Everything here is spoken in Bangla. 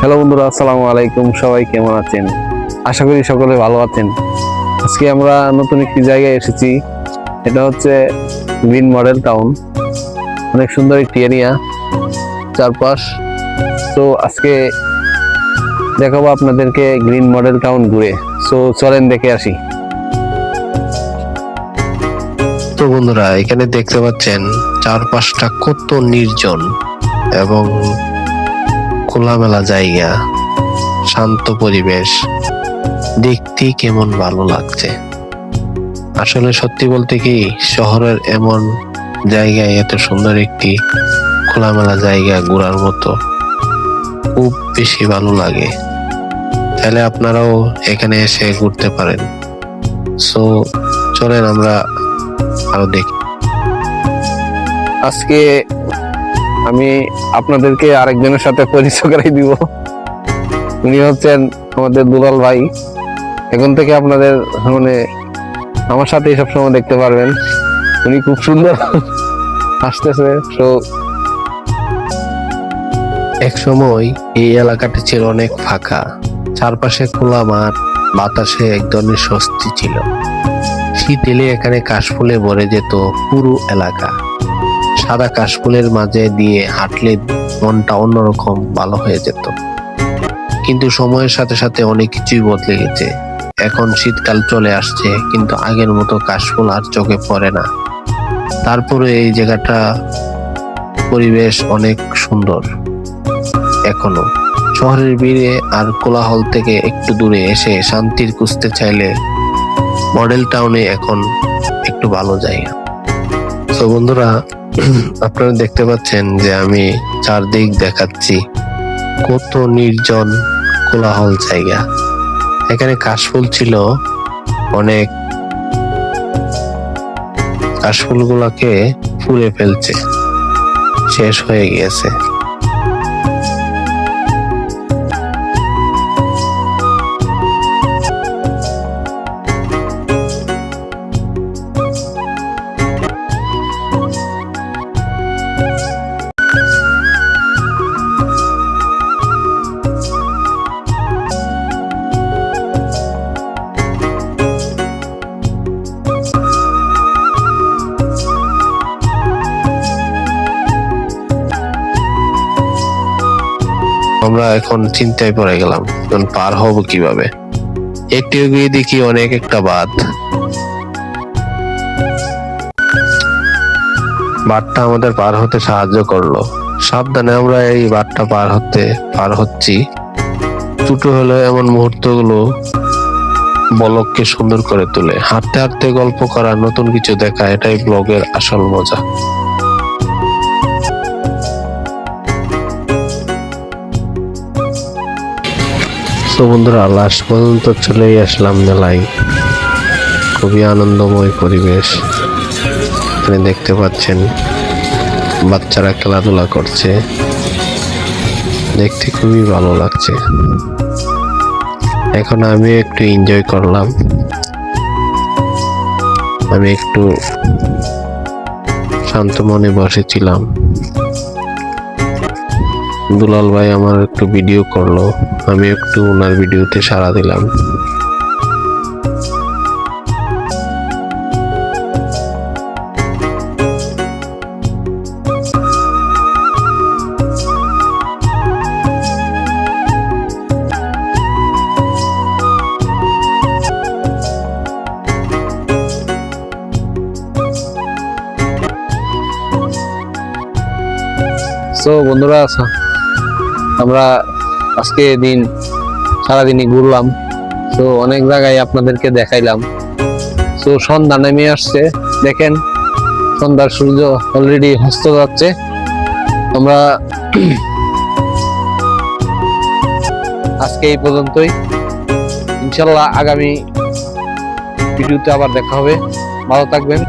হ্যালো বন্ধুরা, আসসালামু আলাইকুম। সবাই কেমন আছেন? আশা করি সকলে ভালো আছেন। আজকে আমরা নতুন একটি জায়গায় এসেছি। এটা হচ্ছে গ্রিন মডেল টাউন। অনেক সুন্দর একটি এরিয়া, চারপাশ। তো আজকে দেখাবো আপনাদেরকে গ্রিন মডেল টাউন ঘুরে। সো চলেন দেখে আসি। তো বন্ধুরা, এখানে দেখতে পাচ্ছেন চারপাশটা কত নির্জন এবং খোলামেলা জায়গা, শান্ত পরিবেশ, দেখতে কেমন ভালো লাগছে। আসলে সত্যি বলতে কি, শহরের এমন জায়গায় এত সুন্দর একটি খোলামেলা জায়গা ঘোরার মতো খুব বেশি ভালো লাগে। তাহলে আপনারাও এখানে এসে ঘুরতে পারেন। সো চলেন আমরা আরো দেখি। আজকে আমি আপনাদেরকে আরেকজনের সাথে পরিচয় করাই দিব। উনি হচ্ছেন আমাদের দুলাল ভাই। এখন থেকে আপনাদের আমার সাথে সবসময় দেখতে পারবেন। উনি খুব সুন্দর হাসতেছে। এক সময় এই এলাকাটি ছিল অনেক ফাঁকা, চারপাশে খোলা মাঠ, বাতাসে এক ধরনের স্বস্তি ছিল। শীত এলে এখানে কাশফুলে ভরে যেত পুরো এলাকা। সাদা কাশফুলের মাঝে দিয়ে হাঁটলে মনটা অন্যরকম ভালো হয়ে যেত। কিন্তু সময়ের সাথে সাথে অনেক কিছুই বদলে গেছে। এখন শীতকাল চলে আসছে, কিন্তু আগের মতো কাশফুল আর চোখে পড়ে না। তারপরে এই জায়গাটা পরিবেশ অনেক সুন্দর এখনো। শহরের ভিড়ে আর কোলাহল থেকে একটু দূরে এসে শান্তির খুঁজতে চাইলে মডেল টাউনে এখন একটু ভালো জায়গা। তো বন্ধুরা, আপনারা দেখতে পাচ্ছেন যে আমি চারদিক দেখাচ্ছি, কত নির্জন কোলাহল জায়গা। এখানে কাশফুল ছিল অনেক, কাশফুল গুলাকে ফুলে ফেলছে, শেষ হয়ে গিয়েছে। আমরা এখন চিন্তায় পড়ে গেলাম, এখন পার হব কিভাবে। একটু এগিয়ে দেখি অনেক একটা বাঁধ। বাঁধটা আমাদের পার হতে সাহায্য করলো। সাবধানে আমরা এই বাঁধটা পার হচ্ছি। ছোট হলে এমন মুহূর্তগুলো বলককে সুন্দর করে তোলে। হাঁটতে হাঁটতে গল্প করা, নতুন কিছু দেখা, এটাই ব্লগের আসল মজা। তো বন্ধুরা, লাস্ট পর্যন্ত চলেই আসলাম মেলায়। খুবই আনন্দময় পরিবেশ। এখানে দেখতে পাচ্ছেন বাচ্চারা খেলাধুলা করছে, দেখতে খুবই ভালো লাগছে। এখন আমি একটু এনজয় করলাম। আমি একটু শান্ত মনে বসেছিলাম। দুলাল ভাই আমার একটু ভিডিও করলো, আমি একটু ওনার ভিডিওতে সাড়া দিলাম। সো বন্ধুরা, আমরা আজকে সারাদিনই ঘুরলাম। তো অনেক জায়গায় আপনাদেরকে দেখাইলাম। তো সন্ধ্যা নেমে আসছে, দেখেন সন্ধ্যার সূর্য অলরেডি অস্ত যাচ্ছে। আমরা আজকে এই পর্যন্তই। ইনশাল্লাহ আগামী ভিডিওতে আবার দেখা হবে। ভালো থাকবেন।